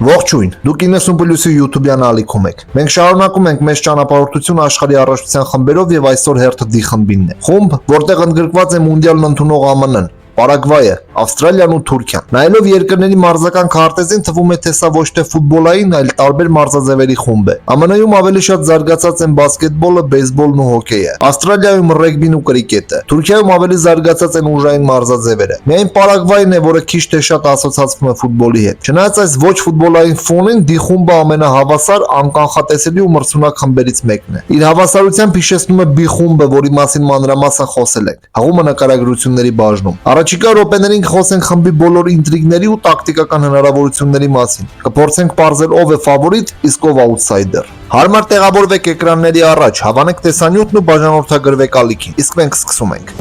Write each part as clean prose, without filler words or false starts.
Ողջույն, դուք 90+-ի YouTube-յան ալիքում եք։ Մենք շարունակում ենք մեծ ճանապարհորդություն աշխարհի առաջնության խմբերով եւ այսօր հերթը D խմբինն է։ Խումբ, որտեղ ընդգրկված է մունդիալն ընդունող ԱՄՆ-ն, Պարագվայը, Ավստրալիան ու Թուրքիան։ Նայելով երկրների մարզական քարտեզին թվում է, թե սա ոչ թե ֆուտբոլային, այլ տարբեր մարզաձևերի խումբ է։ ԱՄՆ-ում ավելի շատ զարգացած են բասկետբոլը, բեյսբոլն ու հոկեյը, Ավստրալիայում ռեգբին ու կրիկետը, Թուրքիայում ավելի զարգացած են ուժային մարզաձևերը։ Միայն Պարագվայն է, որը քիչ թե շատ ասոցացվում է ֆուտբոլի հետ։ Չնայած այս ոչ ֆուտբոլային ֆոնին, D խումբը ամենահավասար, անկանխատեսելի ու մրցունակ խմբերից մեկն է։ Իր հավասարությամբ հիշեցնում է B խումբը, որի մասին մանրամասն խոսել ենք։ Հաղումը նկարագրությունների բաժնում։ Առաջիկա րոպեներին խոսենք խմբի բոլոր ինտրիգների ու տակտիկական հնարավորությունների մասին։ Կփորձենք պարզել ով է ֆավորիտ, իսկ ով աուտսայդեր։ Հարմար տեղավորվեք էկրանների առաջ, հավանեք տեսանյութն ու բաժանորդագրվեք ալիքին։ Իսկ մենք սկսում ենք։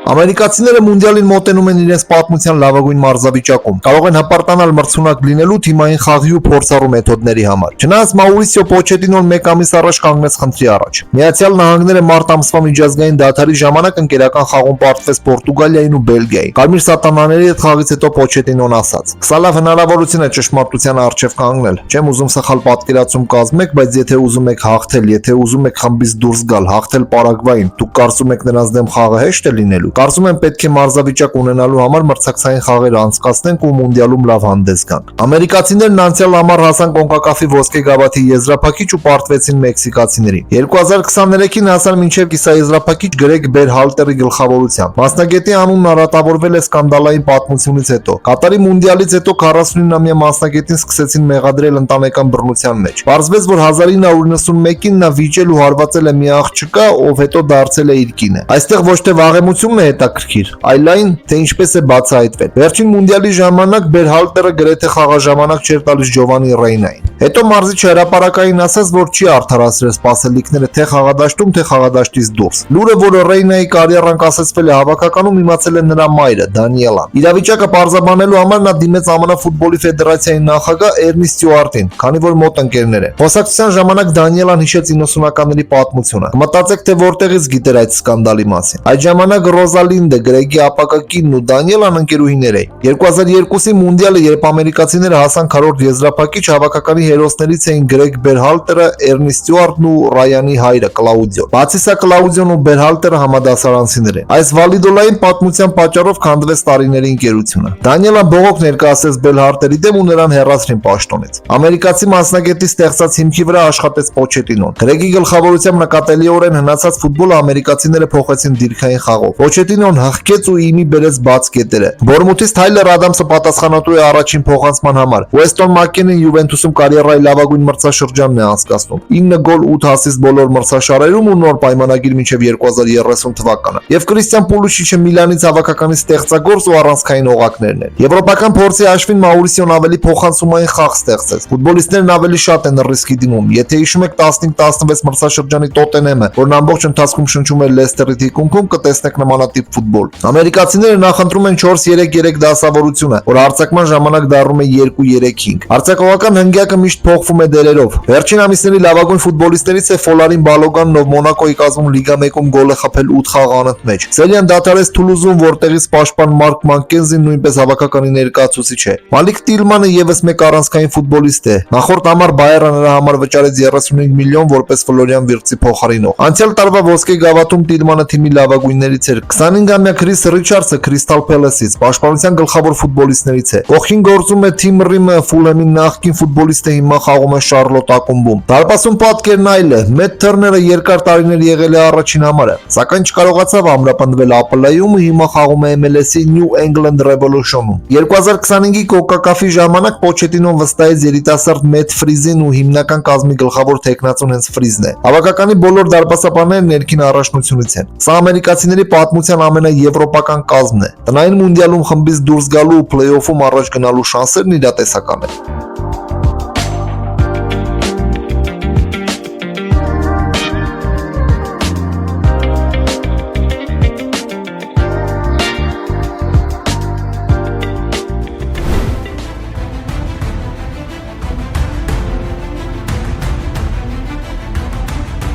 Ամերիկացիները մունդիալին մոտենում են իրենց պատմության լավագույն մարզավիճակում, կարող են հպարտանալ մրցունակ լինելու թիմային խաղի ու փորձառու մեթոդների համար։ Չնայած Մաուրիսիո Պոչետինոն մեկ ամիս առաջ կանգնեց խնդրի առաջ։ Միացյալ Նահանգները մարտ ամսվա միջազգային դադարի ժամանակ ընկերական խաղում պարտվեց Պորտուգալիային ու Բելգիային։ Կարմիր սատանաների հետ խաղից հետո Պոչետինոն ասաց. «Սա լավ հնարավորություն է ճշմարտության առջև կանգնել։ Չեմ ուզում սխալ պատկերացում կազմեք, բայց եթե ուզում եք հաղթել, եթե ուզում եք խմբից դուրս գալ, հաղթել Պարագվային, դուք կարծում եք նրանց դեմ խաղը հեշտ է լինելու։ Կարծում եմ պետք է մարզավիճակ ունենալու համար մրցակցային խաղեր անցկացնենք ու մունդիալում լավ հանդես գանք»։ Ամերիկացիներն անցյալ ամառ հասան կոնկակաֆի ոսկե գավաթի եզրափակիչ ու պարտվեցին մեքսիկացիներին։ 2023-ին հասան մինչև կիսաեզրափակիչ Գրեգ Բերհալտերի գլխավորությամբ։ Մասնագետի անունն առատավորվել է սկանդալային պատմությունից հետո։ Կատարի մունդիալից հետո 49-ամյա մասնագետին սկսեցին մեղադրել ընտանեկան բռնության մեջ։ Պարզվեց, որ 1991-ին նա վիճել ու հարվածել է մի աղջկա, ով հետո դարձել է իր կինը։ Այստեղ ոչ թե վաղեմությունն է հետաքրքիր, այլ այն, թե ինչպես է բացահայտվել։ Վերջին մունդիալի ժամանակ Բերհալտերը գրեթե խաղաժամանակ չէր տալիս Ջովանի Ռեյնային։ Հետո մարզիչը հրապարակային ասաց, որ չի արդարացրել սպասելիքները թե խաղադաշտում, թե խաղադաշտից դուրս։ Լուրը, որը Ռեյնայի կարիերան կասեցվել է հավաքականում, իմացել է նրա մայրը Դանիելան։ Իրավիճակը պարզաբանելու համար նա դիմեց ԱՄՆ ֆուտբոլի ֆեդերացիայի նախագահ Էրնի Ստյուարտին, քանի որ մոտ ընկերներ են։ Խոսակցության ժամանակ Դանիելան հիշեց 90-ականների պատմությունը։ Կմտածեք, թե որտեղից գիտեր այդ սկանդալի մասին։ Այդ ժամանակ Ռոզալինդը, Գրեգի ապակա կինն ու Դանիելան ընկերուհիներ էին։ 2002-ի մունդիալը, երբ ամերիկացիները հասան քառորդ եզրափակիչ, հավաքականի հերոսներից էին Գրեգ Բերհալտերը, Էրնի Ստյուարտն ու Ռայանի հայրը Կլաուդիոն։ Բացի սա, Կլաուդիոն ու Բերհալտերը համադասարանցիներ են։ Այս վալիդոլային պատմության պատճառով քանդվեց տարիների ընկերությունը։ Դանիելան բողոք ներկայացրեց Բերհալտերի դեմ ու նրան հեռացրին պաշտոնից։ Ամերիկացի մասնագետի ստեղծած հիմքի վրա աշխատեց Պոչետինոն։ Գրեգի գլխավորությամբ նկատելիորեն հնացած ֆուտբոլը ամերիկացիները փոխեցին դիրքային խաղով։ Պոչետինոն հղկեց ու իմի բերեց բաց կետերը։ Բորմութից Թայլեր Ադամսը պատասխանատու է առաջին փոխանցման համար։ Ուեստոն Մակքենին Յուվենտուսում կարիերայի լավագույն մրցաշրջանն է անցկացնում։ 9 գոլ 8 ասիստ բոլոր մրցաշարերում ու նոր պայմանագիր մինչև 2030 թվականը։ Եվ Կրիստիան Պուլուչիչը Միլանից հավաքականի ստեղծագործ ու առանցքային օղակներն են։ Եվրոպական փորձի հաշվին Մաուրիսիոն ավելի փոխանցումային խաղ ստեղծեց։ Ֆուտբոլիստներն ավելի շատ են ռիսկի դիմում։ Եթե հիշում եք 15-16 մրցաշրջանի Տոտենհեմը, որն ամբողջ ընթացքում շնչում էր Լեսթերի թիկունքում, կտեսնեք նմանատիպ ֆուտբոլ։ Ամերիկացիները նախընտրում են 4-3-3 դասավորությունը, որ արձակման ժամանակ դառնում է 2-3-5։ Արձակողական հնգյակը միշտ փոխվում է դերերով։ Վերջին ամիսների լավագույն ֆուտբոլիստներից է Ֆոլարին Բալոգանն, ով Մոնակոյի կազմում Լիգա 1-ում գոլ է խփել 8 խաղ անընդմեջ։ Սելյան դադարեց Թուլուզում, որտեղից պաշտպան Մարկ Մանկենզին նույնպես հավաքականի ներկայացուցիչ է։ Մալիկ Տիլմանը եւս մեկ առանցքային ֆուտբոլիստ է։ Նախորդ ամառ Բայերը նրա համար վճարեց 35 միլիոն որպես Ֆլորիան Վիրտսի փոխարինող։ Անցյալ տարվա ոսկե գավաթում Տիլմանը թիմի լավագույններից էր։ 25-ամյա Քրիս Ռիչարդսը Քրիստալ Փելեսից պաշտպանության գլխավոր ֆուտբոլիստներից է։ Կողքին գործում է Թիմ Ռիմը, Ֆուլհեմի նախկին ֆուտբոլիստը, հիմա խաղում է Շարլոտ ակումբում։ Դարպասում պատկերն այլ է։ Մեթ Թերները երկար տարիներ եղել է առաջին համարը, սակայն չկարողացավ ամրապնդվել ԱՊԼ-ում ու հիմա խաղում է MLS-ի New England Revolution-ում։ 2025-ի կոնկակաֆի ժամանակ Պոչետինոն վստահեց երիտասարդ Մեթ Ֆրիզին ու հիմնական կազմի գլխավոր թեկնածուն հենց Ֆրիզն է։ Հավաքականի բոլոր դարպասապանները ներքին առաջնությունից են։ Սա ամերիկացիների պատմության ամենաեվրոպական կազմն է։ Տնային մունդիալում խմբից դուրս գալու ու փլեյօֆում առաջ գնալու շանսերն իրատեսական են։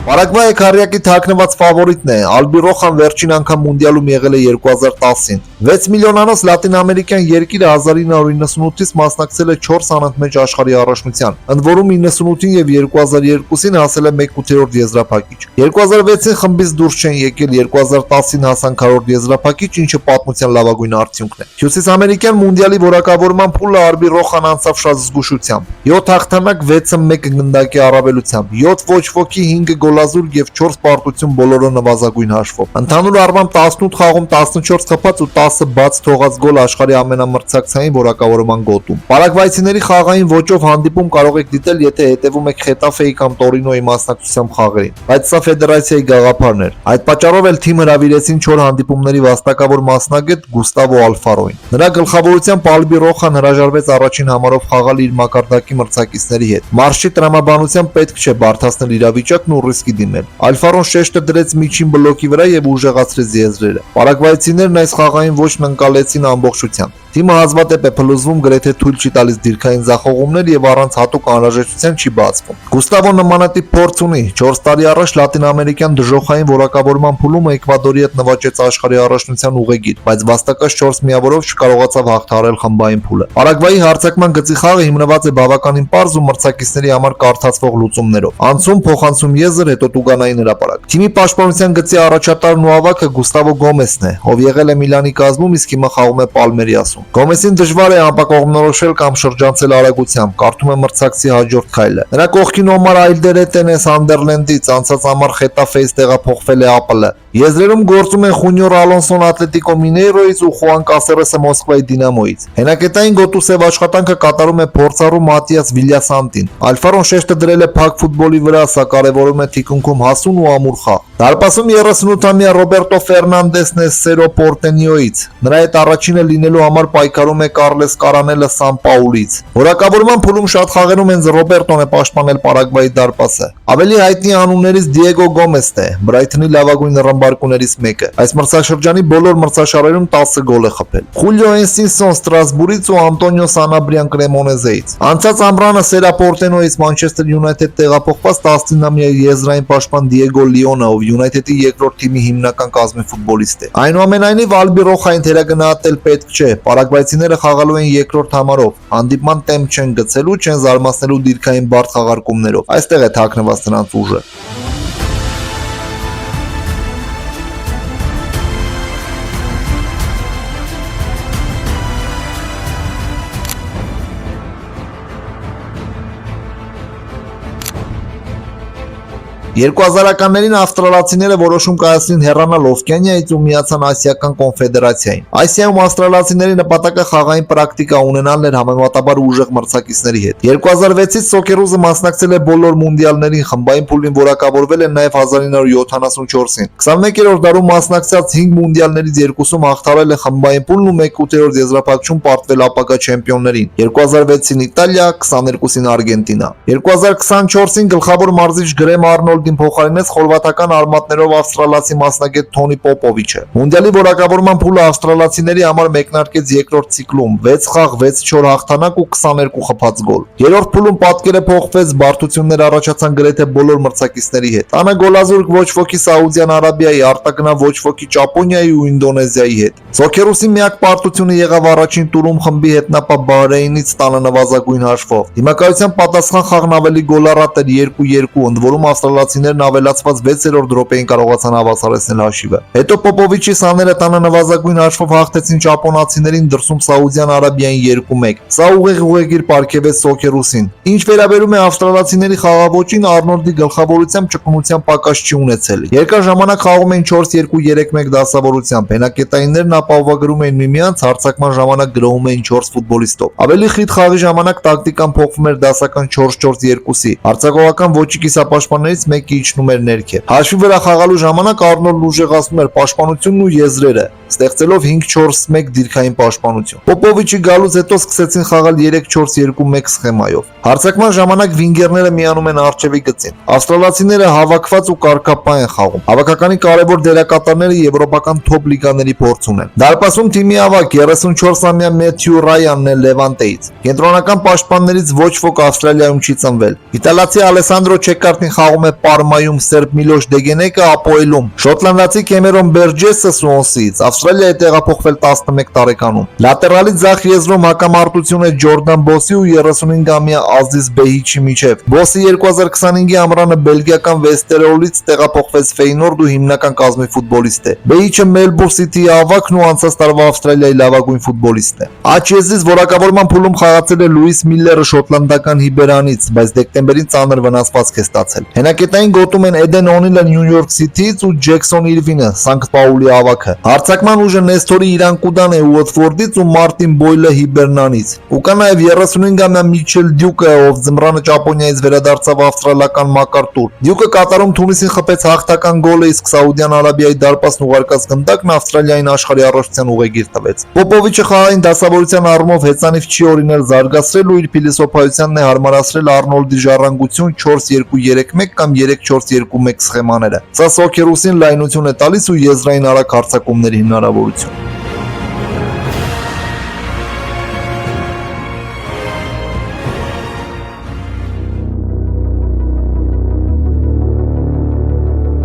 Պարագվայը քառյակի թաքնված ֆավորիտն է, Ալբիրոխան վերջին անգամ մունդիալում եղել է 2010-ին։ 6 միլիոնանոց լատինամերիկյան երկիրը 1998-ից մասնակցել է 4 անընդմեջ աշխարհի առաջնության, ընդ որում 98-ին եւ 2002-ին հասել է 1/8 եզրափակիչ։ 2006-ին խմբից դուրս չեն եկել, 2010-ին հասան քառորդ եզրափակիչ, ինչը պատմության լավագույն արդյունքն է։ Հյուսիսամերիկյան մունդիալի որակավորման փուլը Ալբիրոխան անցավ շատ զգուշությամբ։ 7 հաղթանակ, 6-ը 1 գնդակի առավելությամբ, 7 ոչ ոքի, 5 գոլազուր եւ 4 պարտություն բոլորը նվազագույն հաշվով։ Ընդհանուր առմամբ 18 խաղում 14 խփած ու 10 բաց թողած գոլ աշխարհի ամենամրցակցային որակավորման գոտում։ Պարագվայցիների խաղային ոճով հանդիպում կարող եք դիտել, եթե հետևում եք Խետաֆեի կամ Տորինոյի մասնակցությամբ խաղերին, բայց սա ֆեդերացիայի գաղափարն էր։ Այդ պատճառով էլ թիմ հրավիրեցին 4 հանդիպումների վաստակավոր մասնագետ Գուստավո Ալֆարոին։ Նրա գլխավորությամբ Ալբիրոխան հրաժարվեց առաջին համարով խաղալ իր մակարդակի մրցակիցների հետ։ Մարշի տրամաբանությամբ պետք չէ բարդացնել իրավիճակն ու ռիսկի դիմել։ Ալֆարոն շեշտը դրեց միջին բլոկի վրա եւ ուժեղացրեց եզրերը։ Պարագվայցիներն այս խաղային ոճն ընկալեցին ամբողջությամբ։ Թիմը հազվադեպ է փլուզվում, գրեթե թույլ չի տալիս դիրքային ձախողումներ եւ առանց հատուկ անհրաժեշտության չի բացվում։ Գուստավո նմանատիպ փորձ ունի։ 4 տարի առաջ լատինամերիկյան դժոխային որակավորման փուլում Էկվադորի հետ նվաճեց աշխարհի առաջնության ուղեգիր, բայց վաստակած 4 միավորով չկարողացավ հաղթահարել խմբային փուլը։ Պարագվայի հարձակման գծի խաղը հիմնված է բավականին պարզ ու մրցակիցների համար կարդացվող լուծումներով։ Անցում, փոխանցում եզր, հետո տուգանային հրապարակ։ Թիմի պաշտպանության գծի առաջատարն ու ավագը Գուստավո Գոմեսն է, ով եղել է Միլանի կազմում, իսկ հիմա խաղում է Պալմերիասում։ Գոմեսին դժվար է անպակողմնորոշել կամ շրջանցել արագությամբ, կարդում է մրցակցի հաջորդ քայլը։ Նրա կողքին Օմար Այլդերետեն է Սանդերլենդից, անցած ամառ Խետաֆեից տեղափոխվել է ԱՊԼ։ Եզրերում գործում են Խունյոր Ալոնսոն Ատլետիկո Մինեյրոից ու Խուան Կասերեսը Մոսկվայի Դինամոից։ Հենակետային գոտու սև աշխատանքը կատարում է փորձառու Մատիաս Վիլյասանտին։ Ալֆարոն շեշտը դրել է փակ ֆուտբոլի վրա, սա կարևորում է թիկունքում հասուն ու ամուր խաղ։ Դարպասում 38-ամյա Ռոբերտո Ֆերնանդեսն է Սերո Պորտենիոից։ Նրա հետ առաջինը լինելու համար պայքարում է Կարլես Կարանելը Սանպաուլից։ Որակավորման փուլում շատ խաղերում հենց Ռոբերտոն է պաշտպանել Պարագվայի դարպասը։ Ավելի հայտնի անուններից Դիեգո Գոմեսն է, Բրայթոնի լավագույն ռմբարկուներից մեկը։ Այս մրցաշրջանի բոլոր մրցաշարերում 10 գոլ է խփել։ Խուլիո Էնսինսոն Ստրասբուրից ու Անտոնիո Սանաբրիան Կրեմոնեզեից։ Անցած ամռանը Սերա Պորտենոից Մանչեսթեր Յունայթեդ տեղափոխված 19-ամյա եզրային պաշտպան Դիեգո Լիոնը, ով Յունայթեդի երկրորդ թիմի հիմնական կազմի ֆուտբոլիստ է։ Այնուամենայնիվ Ալբիրոխային թերագնահատել պետք չէ։ Պարագվայցիները խաղալու են երկրորդ համարով, հանդիպման տեմպ չեն գցելու, չեն զարմացնելու դիրքային բարդ խաղարկումներով։ Այստեղ է թաքնված նրանց ուժը։ Երկուհազարականներին ավստրալացիները որոշում կայացրին հեռանալ Օվկիանիայից ու միացան Ասիական կոնֆեդերացիային։ Ասիայում ավստրալացիների նպատակը խաղային պրակտիկա ունենալն էր համեմատաբար ուժեղ մրցակիցների հետ։ 2006-ից Սոկերուզը մասնակցել է բոլոր մունդիալներին, խմբային փուլին որակավորվել են նաև 1974-ին։ 21-րդ դարում մասնակցած 5 մունդիալներից 2-ում հաղթարել է խմբային փուլն ու 1/8 եզրափակչում պարտվել ապագա չեմպիոններին։ 2006-ին Իտալիա, 22-ին Արգենտինա։ 2024-ին գլխավոր մարզիչ Գրեմ Արնոլդին փոխարինեց խորվաթական արմատներով ավստրալացի մասնագետ Թոնի Պոպովիչը։ Մունդիալի որակավորման փուլը ավստրալացիների համար մեկնարկեց երկրորդ ցիկլում 6 խաղ, 6-4 հաղթանակ ու 22 խփած գոլ։ Երրորդ փուլում պատկերը փոխվեց, բարդություններ առաջացան գրեթե բոլոր մրցակիցների հետ։ Տանը գոլազուրկ ոչ ոքի Սաուդյան Արաբիայի, արտագնա ոչ ոքի Ճապոնիայի ու Ինդոնեզիայի հետ։ Սոկերուսի միակ պարտությունը եղավ առաջին տուրում խմբի հետնապա Բահրեյնից տանը նվազագույն հաշվով։ Դիմակայության պատասխան խաղն ավելի գոլառատ էր 2-2, ընդ որում ավստրալացիներն ավելացված 6-րդ րոպեին կարողացան հավասարեցնել հաշիվը։ Հետո Պոպովիչի սաները տանը նվազագույն հաշվով հաղթեցին ճապոնացիներին, դրսում Սաուդյան Արաբիային 2-1։ Սա ուղեղ պարգևեց Սոկերուսին։ Ինչ վերաբերում է ավստրալացիների խաղավոճին, Արնոլդի գլխավորությամբ ճկունության պակաս չի ունեցել։ Երկար ժամանակ խաղում էին 4-2-3-1 դասավորությամբ։ Հենակետայիններն ապահովագրում էին միմյանց, հարձակման ժամանակ գրոհում էին 4 ֆուտբոլիստով։ Ավելի խիտ խաղի ժամանակ տակտիկան փոխվում էր դասական 4-4-2-ի։ Հարձակողական ոճի կիսապաշտպաններից մեկը իջնում էր ներքև։ Հաշվի վրա խաղալու ժամանակ Արնոլդն ուժեղացնում էր պաշտպանությունն ու եզրերը, ստեղծելով 5-4-1 դիրքային պաշտպանություն։ Պոպովիչի գալուց հետո սկսեցին խաղալ 3-4-2-1 սխեմայով։ Հարձակման ժամանակ վինգերները միանում են առջևի գծին։ Ավստրալացիները հավաքված ու կարգապահ են խաղում։ Հավաքականի կարևոր դերակատարները եվրոպական թոփ լիգաների փորձ ունեն։ Դարպասում թիմի ավագ 34-ամյա Մեթյու Ռայանն է Լևանտեից։ Կենտրոնական պաշտպաններից ոչ ոք Ավստրալիայում չի ծնվել։ Իտալացի Ալեսանդրո Չեկարտին խաղում է Պարմայում սերբ Միլոշ Դեգենեկը Ապոելում, շոտլանդացի Կեմերոն Բերջեսը Սուոնսից, Ավստրալիայի տեղափոխվել 11 տարեկանում։ Լատերալի ձախ եզրում հակամարտություն է Ջորդան Բոսի ու 35-ամյա Ազիզ Բեհիչի միջև։ Բոսի 2025-ի ամռանը բելգիական Վեստերոլից տեղափոխվեց Ֆեյնորդ ու հիմնական կազմի ֆուտբոլիստ է։ Բեհիչը Մելբուրն Սիթիի ավագն ու անցած տարվա Ավստրալիայի լավագույն ֆուտբոլիստն է։ Աջ եզրից որակավորման փուլում խաղացել է Լուիս Միլլերը շոտլանդական Հիբերանից, բայց դեկտեմբերին ծանր վնասվածք է ստացել։ Հենակետային գոտում են Էդեն Օնիլը Նյու Յորք Սիթիից ու Ջեքսոն Իրվինը Սանկտ Պաուլի ավագը։ Հարձակման ուժը Նեստորի Իրանկուդան է Ուոտֆորդից ու Մարտին Բոյլը Հիբերնանից։ Ու կա նաև 35-ամյա Միչել Դյուկը, ով ձմռանը Ճապոնիայից վերադարձավ ավստրալական Մակարտուր։ Դյուկը Կատարում Թունիսին խփեց հաղթական գոլը, իսկ Սաուդյան Արաբիայի դարպասն ուղարկած գնդակն Ավստրալիային աշխարհի առաջության ուղեգիր տվեց։ Պոպովիչը խաղային դասավորության առումով հեծանիվ չի օրինել զարգացրել ու իր փիլիսոփայությանն է հարմարացրել Արնոլդի ժառանգություն 4-2-3-1 կամ 3-4-2-1 սխեմաները։ Սա սոքերուսին լայնություն է տալիս ու եզրային արագ հարձակումների հնարավորություն։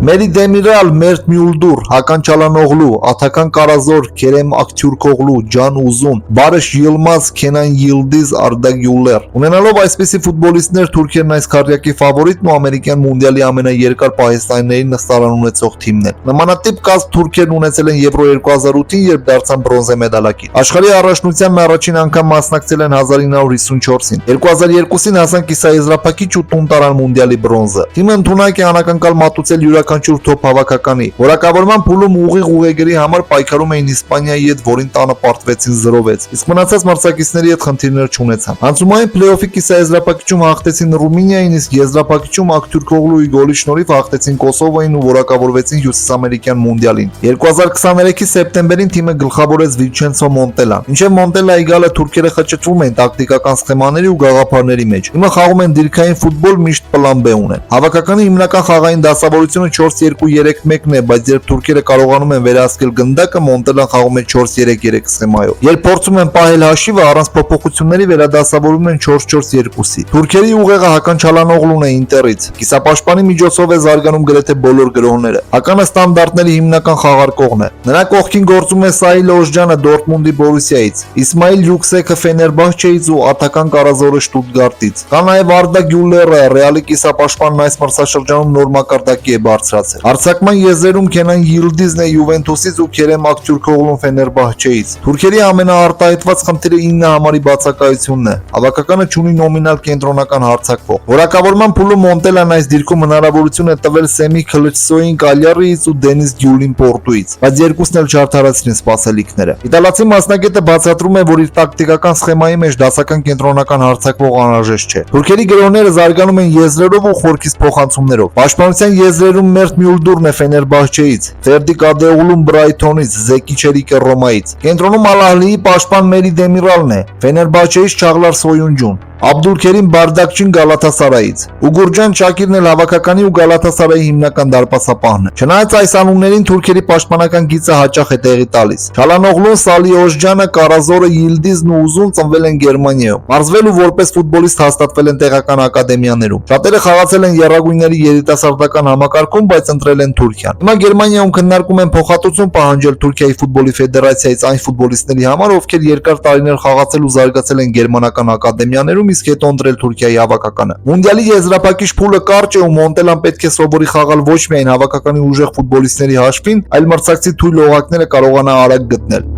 Մերի Դեմիրալ, Մերտ Մյուլդուր, Հական Չալանօղլու, Աթական Կարազոր, Քերեմ Ակթյուրքօղլու, Ջան Ուզուն, Բարış Yılmaz, Kenan Yıldız, Arda Güler։ Ունենալով այսպիսի ֆուտբոլիստներ, Թուրքիան այս քառյակի ֆավորիտն ու ամերիկյան մունդիալի ամենաերկար պահեստայիններին նստարան ունեցող թիմն է։ Նմանատիպ կազմ թուրքերն ունեցել են Եվրո 2008-ին, երբ դարձան բրոնզե մեդալակիր։ Աշխարհի առաջնությանն առաջին անգամ մասնակցել են 1954-ին։ 2002-ին հասան կիսաեզրափակիչ ու տուն տարան մունդիալի բրոնզը։ Թիմը ընդունակ է անակնկալ մատուցել յուրաքանչյուր թոփ հավաքականի։ Որակավորման փուլում ուղիղ ուղեգրի համար պայքարում էին Իսպանիայի հետ, որին տանը պարտվեցին 0-6, իսկ մնացած մրցակիցների հետ խնդիրներ չունեցան։ Անցումային փլեյօֆի կիսաեզրափակիչում հաղթեցին Ռումինիային, իսկ եզրափակիչում Ակթյուրքօղլուի գոլի շնորհիվ հաղթեցին Կոսովոյին ու որակավորվեցին հյուսիսամերիկյան մունդիալին։ 2023-ի սեպտեմբերին թիմը գլխավորեց Վինչենցո Մոնտելան։ Մինչև Մոնտելայի գալը թուրքերը խճճվում են տակտիկական սխեմաների ու գաղափարների մեջ։ Հիմա խաղում են դիրքային ֆուտբոլ, միշտ պլան B ունեն։ Հավաքականի հիմնական խաղային դասավորությունը 4-2-3-1-ն է, բայց երբ թուրքերը կարողանում են վերահսկել գնդակը, Մոնտելան խաղում է 4-3-3 սխեմայով։ Երբ փորձում են պահել հաշիվը, առանց փոփոխությունների վերադասավորվում են 4-4-2-ի։ Թուրքերի ուղեղը Հական Չալանօղլուն է Ինտերից։ Կիսապաշտպանի միջոցով է զարգանում գրեթե բոլոր գրողները։ Հականը ստանդարտների հիմնական խաղարկողն է։ Նրա կողքին գործում է Սահիլ Օժջանը Դորտմունդի Բորուսիայից, Իսմայիլ Յուքսեքը Ֆեներբախչեից ու Աթական Կարազորը Շտուտգարտից։ Կա նաև Արդա Գյուլերը, Ռեալի կիսապաշտպանն այս մրցաշրջանում նոր մակարդակի է բարձրացել։ Հարձակման եզրերում Քենան Yıldızն է Յուվենտուսից ու Քերեմ Ակթյուրքօղլուն Ֆեներբախչեից։ Թուրքերի ամենաարտահայտված խնդիրը 9 համարի բացակայությունն է։ Հավաքականը չունի նոմինալ կենտրոնական հարձակվող։ Որակավորման փուլում Մոնտելան այս դիրքում հնարավորություն է տվել Սեմի Քլչսոյին Կալյարիից ու Դենիս Դյուլին Պորտուից, բայց երկուսն էլ չարդարացրին սպասելիքները։ Իտալացի մասնագետը բացատրում է, որ իր տակտիկական սխեմայի մեջ դասական կենտրոնական հարձակվող անհրաժեշտ չէ։ Թուրքերի գրողները զարգանում են եզրերով ու խորքից փոխանցումներով։ Պաշտպանության եզրերում Մերտ Մյուլդուրն է Ֆեներբախչեից, Ֆերդի Կադեուլուն Բրայթոնից, Զեկի Չերիկը Ռոմայից։ Կենտրոնում Ալ-Ահլիի պաշտպան Մերի Դեմիրալն է, Ֆեներբախչեից Չաղլար Սոյունջուն, Աբդուլքերիմ Բարդակչին Գալաթասարայից։ Ուգուրջան Շակիրն էլ հավաքականի ու Գալաթասարայի հիմնական դարպասապահն է։ Չնայած այս անուններին թուրքերի պաշտպանական գիծը հաճախ է տեղի տալիս։ Չալանօղլուն, Սալի Օժջանը, Կարազորը, Yıldızն ու Ուզուն ծնվել են Գերմանիայում։ Մարզվել ու որպես ֆուտբոլիստ հաստատվել են տեղական ակադեմիաներում։ Շատերը խաղացել են եռագույնների երիտասարդական համակարգում, բայց ընտրել են Թուրքիան։ Հիմա Գերմանիայում քննարկում են փոխհատուցում պահանջել Թուրքիայի ֆուտբոլի ֆեդերացիայից այն ֆուտբոլիստների համար, ովքեր երկար տարիներ խաղացել ու զարգացել են գերմանական ակադեմիաներում, իսկ հետո ընտրել Թուրքիայի հավաքականը։ Մունդիալի եզրափակիչ փուլը կարճ է ու Մոնտելան պետք է սովորի խաղալ ոչ միայն հավաքականի ուժեղ ֆուտբոլիստների հաշվին, այլ մրցակցի թույլ օղակները կարողանա արագ գտնել։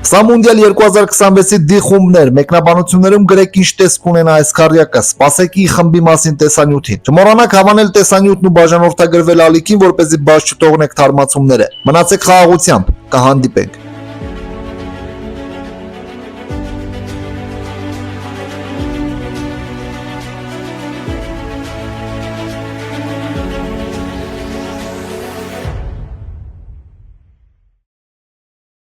Սա մունդիալ 2026-ի D խումբներ, մեկնաբանություններում գրեք ինչ տեսք ունենա այս քառյակը, սպասեք ի խմբի մասին տեսանյութին։ Չմոռանաք հավանել տեսանյութն ու բաժանորդագրվել ալիքին, որպեսզի բաց չթողնեք թարմացումները։ Մնացեք խաղաղությամբ, կհանդիպենք։